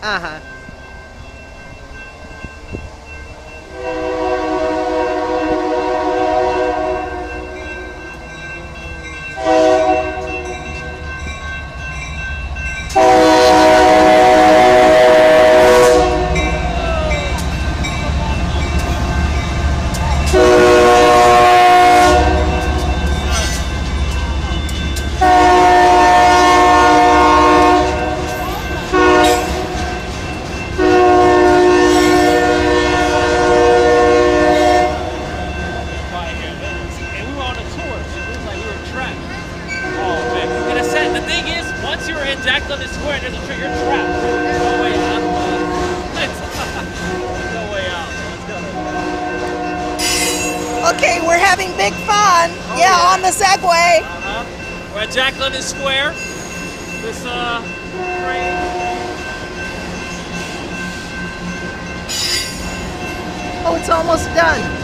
Uh-huh. Once you're in Jack London Square, there's a tree, you're trapped. There's no way out. There's no way out. Let's go. Okay, we're having big fun. Oh, yeah, on the Segway. We're at Jack London Square. This train. Oh, it's almost done.